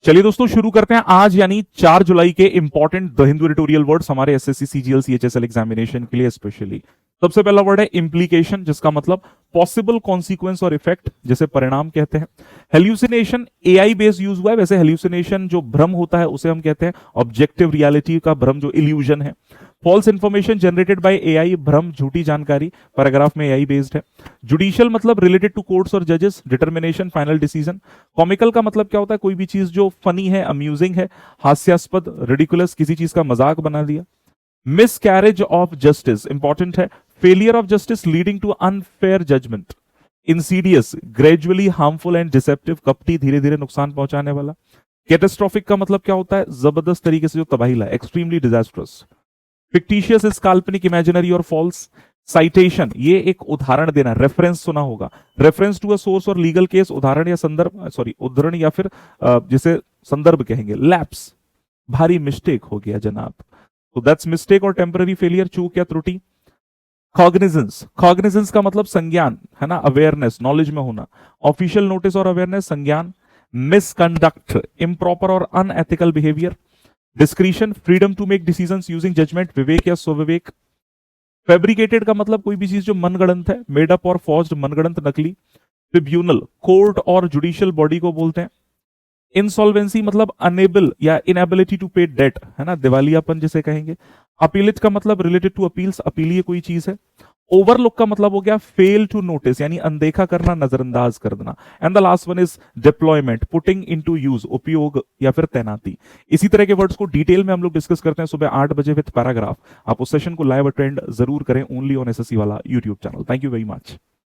चलिए दोस्तों शुरू करते हैं आज यानी 4 जुलाई के important the Hindu editorial words हमारे एसएससी सीजीएल सीएचएसएल एग्जामिनेशन के लिए स्पेशली। सबसे पहला वर्ड है इंप्लीकेशन, जिसका मतलब पॉसिबल कॉन्सिक्वेंस और इफेक्ट, जैसे परिणाम कहते हैं। हेल्यूसिनेशन एआई बेस्ड यूज हुआ है, वैसे हेल्यूसिनेशन जो भ्रम होता है उसे हम कहते हैं ऑब्जेक्टिव रियलिटी का भ्रम, जो इल्यूजन है। False information generated by AI, भ्रम झूठी जानकारी, पैराग्राफ में एआई बेस्ड है। जुडिशियल मतलब रिलेटेड टू कोर्ट्स और जजेस, डिटर्मिनेशन फाइनल डिसीजन। कॉमिकल का मतलब क्या होता है, कोई भी चीज जो फनी है, अम्यूजिंग है, हास्यास्पद, रिडिकुलस, किसी चीज का मजाक बना दिया। Miscarriage of justice important है, failure of justice leading to unfair judgement. Insidious gradually harmful and deceptive, कपटी, धीरे धीरे नुकसान पहुंचाने वाला। कैटास्ट्रोफिक का मतलब क्या होता है, जबरदस्त तरीके से जो तबाही लाए, एक्सट्रीमली डिजास्ट्रस। फिक्टिशियस इज काल्पनिक, इमेजिनरी और फॉल्स। साइटेशन ये एक उदाहरण देना, रेफरेंस सुना होगा, रेफरेंस टू अ सोर्स और लीगल केस, उदाहरण या संदर्भ, सॉरी उद्धरण या फिर जिसे संदर्भ कहेंगे। लैप्स भारी मिस्टेक हो गया जनाब, तो दैट्स मिस्टेक और टेम्पररी फेलियर, चूक या त्रुटि। कॉग्निजेंस, कॉग्निजेंस का मतलब संज्ञान है ना, अवेयरनेस, नॉलेज में होना। ऑफिशियल नोटिस और अवेयरनेस, संज्ञान। मिसकंडक्ट इम्प्रॉपर और unethical behaviour. Discretion freedom to make decisions using judgement, विवेक या स्वविवेक। फैब्रिकेटेड का मतलब कोई भी चीज जो मनगढ़ंत है, मेड अप और फॉर्ज्ड, मनगढ़ंत, नकली। ट्रिब्यूनल कोर्ट और जुडिशियल बॉडी को बोलते हैं। इंसॉल्वेंसी मतलब अनेबल या इनएबिलिटी टू पे डेट है ना, दिवालियापन जिसे कहेंगे। अपीलिट का मतलब रिलेटेड टू अपील्स, अपीलीय कोई चीज है। ओवरलुक का मतलब हो गया फेल टू नोटिस, यानी अनदेखा करना, नजरअंदाज कर देना। And the last one is deployment, putting into use, उपयोग या फिर तैनाती। इसी तरह के वर्ड्स को डिटेल में हम लोग डिस्कस करते हैं सुबह 8 बजे विद पैराग्राफ। आप उस सेशन को लाइव अटेंड जरूर करें, ओनली ऑन एसएससी वाला YouTube channel. Thank you very much.